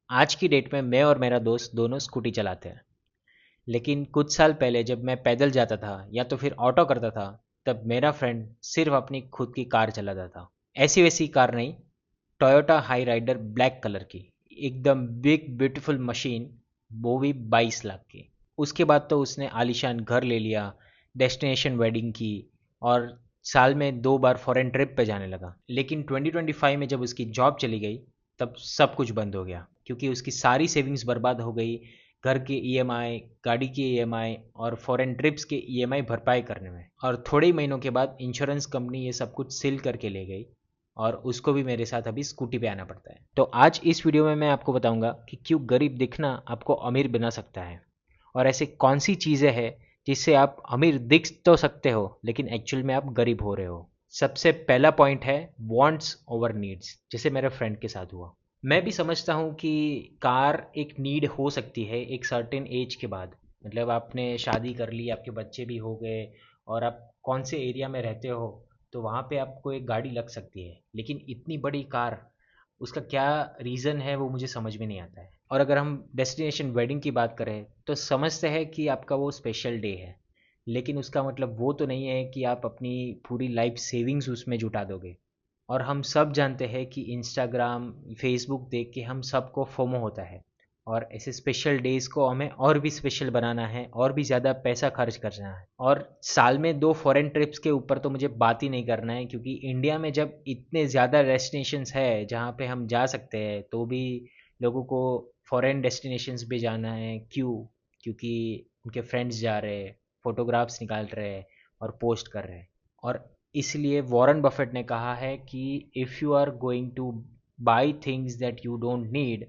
आज की डेट में मैं और मेरा दोस्त दोनों स्कूटी चलाते हैं। लेकिन कुछ साल पहले जब मैं पैदल जाता था या तो फिर ऑटो करता था, तब मेरा फ्रेंड सिर्फ अपनी खुद की कार चलाता था। ऐसी वैसी कार नहीं, Toyota Hyryder black colour की, एकदम बिग ब्यूटीफुल मशीन, वो भी 22 लाख की। उसके बाद तो उसने आलीशान घर ले लिया, डेस्टिनेशन वेडिंग की, और साल में 2 बार फॉरेन ट्रिप पे जाने लगा। लेकिन 2025 में जब उसकी जॉब चली गई, तब सब कुछ बंद हो गया, क्योंकि उसकी सारी सेविंग्स बर्बाद हो गई घर के ईएमआई, गाड़ी के ईएमआई और फॉरेन ट्रिप्स के ईएमआई भरपाई करने में। और थोड़े ही महीनों के बाद इंश्योरेंस कंपनी ये सब कुछ सील करके ले गई, और उसको भी मेरे साथ अभी स्कूटी पे आना पड़ता है। तो आज इस वीडियो में मैं आपको बताऊंगा कि क्यों गरीब दिखना आपको अमीर बना सकता है, और ऐसे कौन सी चीज़ें हैं जिससे आप अमीर दिख तो सकते हो लेकिन एक्चुअल में आप गरीब हो रहे हो। सबसे पहला पॉइंट है वांट्स ओवर नीड्स, जैसे मेरे फ्रेंड के साथ हुआ। मैं भी समझता हूँ कि कार एक नीड हो सकती है एक सर्टेन एज के बाद। मतलब आपने शादी कर ली, आपके बच्चे भी हो गए, और आप कौन से एरिया में रहते हो, तो वहाँ पे आपको एक गाड़ी लग सकती है। लेकिन इतनी बड़ी कार, उसका क्या रीज़न है वो मुझे समझ में नहीं आता है। और अगर हम डेस्टिनेशन वेडिंग की बात करें तो समझते हैं कि आपका वो स्पेशल डे है, लेकिन उसका मतलब वो तो नहीं है कि आप अपनी पूरी लाइफ सेविंग्स उसमें जुटा दोगे। और हम सब जानते हैं कि इंस्टाग्राम, फेसबुक देख के हम सबको फोमो होता है, और ऐसे स्पेशल डेज़ को हमें और भी स्पेशल बनाना है और भी ज़्यादा पैसा खर्च करना है। और साल में 2 फॉरेन ट्रिप्स के ऊपर तो मुझे बात ही नहीं करना है, क्योंकि इंडिया में जब इतने ज़्यादा डेस्टिनेशंस है जहाँ पे हम जा सकते हैं, तो भी लोगों को फॉरेन डेस्टिनेशंस पे जाना है। क्यों? क्योंकि उनके फ्रेंड्स जा रहे हैं, फोटोग्राफ्स निकाल रहे हैं और पोस्ट कर रहे हैं। और इसलिए वॉरेन बफेट ने कहा है कि if you are going to buy things that you don't need,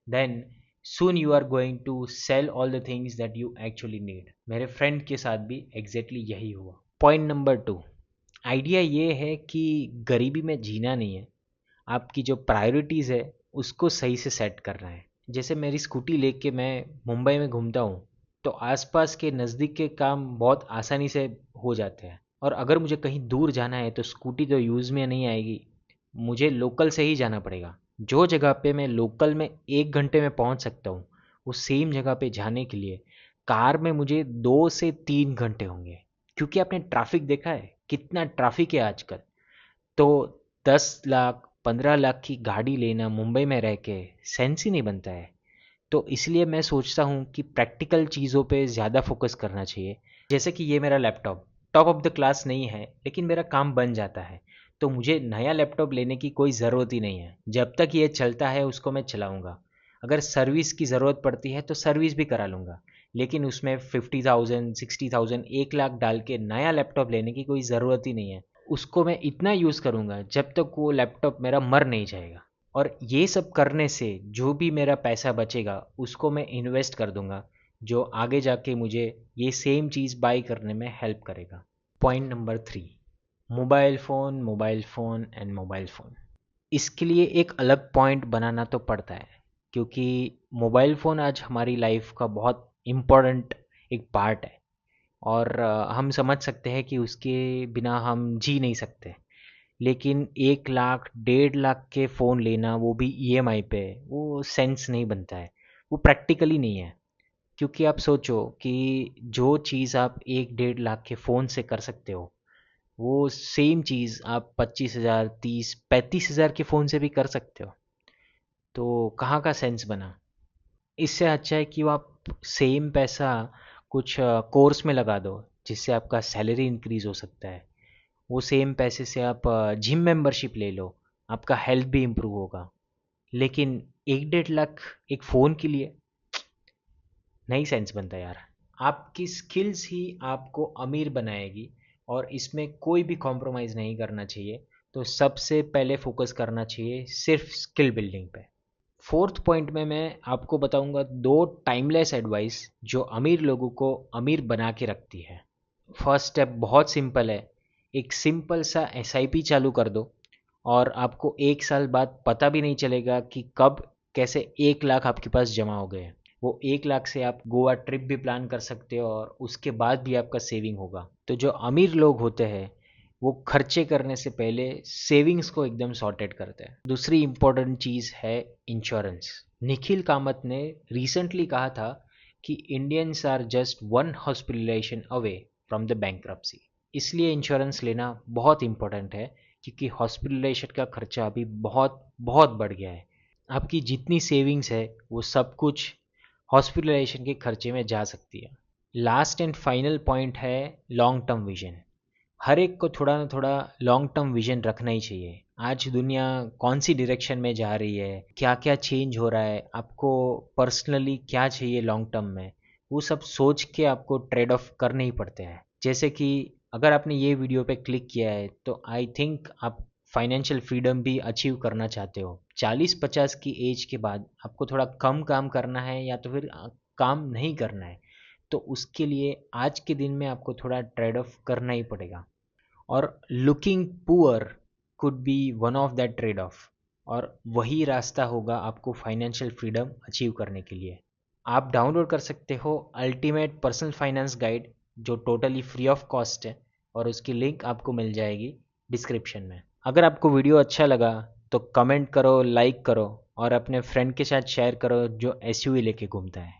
then soon you are going to sell all the things that you actually need। मेरे फ्रेंड के साथ भी एग्जैक्टली यही हुआ। पॉइंट नंबर 2, आइडिया ये है कि गरीबी में जीना नहीं है, आपकी जो प्रायोरिटीज़ है उसको सही से सेट करना है। जैसे मेरी स्कूटी लेके मैं मुंबई में घूमता हूँ, तो आसपास के नज़दीक के काम बहुत आसानी से हो जाते हैं। और अगर मुझे कहीं दूर जाना है तो स्कूटी तो यूज़ में नहीं आएगी, मुझे लोकल से ही जाना पड़ेगा। जो जगह पे मैं लोकल में 1 घंटे में पहुंच सकता हूँ, उस सेम जगह पे जाने के लिए कार में मुझे 2 से 3 घंटे होंगे। क्योंकि आपने ट्रैफिक देखा है, कितना ट्रैफिक है आजकल। तो 10 लाख 15 लाख की गाड़ी लेना मुंबई में रह के सेंस ही नहीं बनता है। तो इसलिए मैं सोचता हूँ कि प्रैक्टिकल चीज़ों पे ज़्यादा फोकस करना चाहिए। जैसे कि ये मेरा laptop top of the class नहीं है, लेकिन मेरा काम बन जाता है। तो मुझे नया लैपटॉप लेने की कोई ज़रूरत ही नहीं है। जब तक ये चलता है उसको मैं चलाऊँगा। अगर सर्विस की ज़रूरत पड़ती है तो सर्विस भी करा लूँगा, लेकिन उसमें 50,000 60,000 1 लाख डाल के नया लैपटॉप लेने की कोई ज़रूरत ही नहीं है। उसको मैं इतना यूज़ करूँगा जब तक वो लैपटॉप मेरा मर नहीं जाएगा। और ये सब करने से जो भी मेरा पैसा बचेगा उसको मैं इन्वेस्ट कर दूंगा, जो आगे जाके मुझे ये सेम चीज़ बाई करने में हेल्प करेगा। Point number 3, mobile phone and mobile phone. इसके लिए एक अलग पॉइंट बनाना तो पड़ता है, क्योंकि मोबाइल फ़ोन आज हमारी लाइफ का बहुत इम्पोर्टेंट एक पार्ट है। और हम समझ सकते हैं कि उसके बिना हम जी नहीं सकते। लेकिन 1 लाख 1.5 लाख के फ़ोन लेना, वो भी ईएमआई पे, वो सेंस नहीं बनता है, वो प्रैक्टिकली नहीं है। क्योंकि आप सोचो कि जो चीज़ आप 1 1.5 लाख के फ़ोन से कर सकते हो, वो सेम चीज़ आप 25,000 30 35,000 के फ़ोन से भी कर सकते हो। तो कहाँ का सेंस बना? इससे अच्छा है कि वो आप सेम पैसा कुछ कोर्स में लगा दो, जिससे आपका सैलरी इंक्रीज़ हो सकता है। वो सेम पैसे से आप जिम मेंबरशिप ले लो, आपका हेल्थ भी इम्प्रूव होगा। लेकिन 1 1.5 लाख एक फ़ोन के लिए नहीं सेंस बनता यार। आपकी स्किल्स ही आपको अमीर बनाएगी, और इसमें कोई भी कॉम्प्रोमाइज़ नहीं करना चाहिए। तो सबसे पहले फोकस करना चाहिए सिर्फ स्किल बिल्डिंग पे। फोर्थ पॉइंट में मैं आपको बताऊंगा 2 टाइमलेस एडवाइस जो अमीर लोगों को अमीर बना के रखती है। फर्स्ट स्टेप बहुत सिंपल है। एक सिंपल सा एसआईपी चालू कर दो, और आपको 1 साल बाद पता भी नहीं चलेगा कि कब कैसे 1 लाख आपके पास जमा हो गए। वो 1 लाख से आप गोवा ट्रिप भी प्लान कर सकते हो, और उसके बाद भी आपका सेविंग होगा। तो जो अमीर लोग होते हैं वो खर्चे करने से पहले सेविंग्स को एकदम सॉर्टेड करते हैं। दूसरी इंपॉर्टेंट चीज़ है इंश्योरेंस। निखिल कामत ने रिसेंटली कहा था कि Indians are just one hospitalisation away from the bankruptcy. इसलिए इंश्योरेंस लेना बहुत इंपॉर्टेंट है, क्योंकि हॉस्पिटलाइजेशन का खर्चा अभी बहुत बहुत बढ़ गया है। आपकी जितनी सेविंग्स है वो सब कुछ हॉस्पिटलाइजेशन के खर्चे में जा सकती है। लास्ट एंड फाइनल पॉइंट है लॉन्ग टर्म विजन। हर एक को थोड़ा ना थोड़ा लॉन्ग टर्म विजन रखना ही चाहिए। आज दुनिया कौन सी डायरेक्शन में जा रही है, क्या क्या चेंज हो रहा है, आपको पर्सनली क्या चाहिए लॉन्ग टर्म में, वो सब सोच के आपको ट्रेड ऑफ करने ही पड़ते हैं। जैसे कि अगर आपने ये वीडियो पे क्लिक किया है तो आई थिंक आप फाइनेंशियल फ्रीडम भी अचीव करना चाहते हो। 40-50 की एज के बाद आपको थोड़ा कम काम करना है या तो फिर काम नहीं करना है, तो उसके लिए आज के दिन में आपको थोड़ा ट्रेड ऑफ करना ही पड़ेगा। और looking poor could be one of that trade off, और वही रास्ता होगा आपको फाइनेंशियल फ्रीडम अचीव करने के लिए। आप डाउनलोड कर सकते हो अल्टीमेट पर्सनल फाइनेंस गाइड, जो टोटली फ्री ऑफ कॉस्ट है, और उसकी लिंक आपको मिल जाएगी डिस्क्रिप्शन में। अगर आपको वीडियो अच्छा लगा तो कमेंट करो, लाइक करो, और अपने फ्रेंड के साथ शेयर करो जो एसयूवी लेके घूमता है।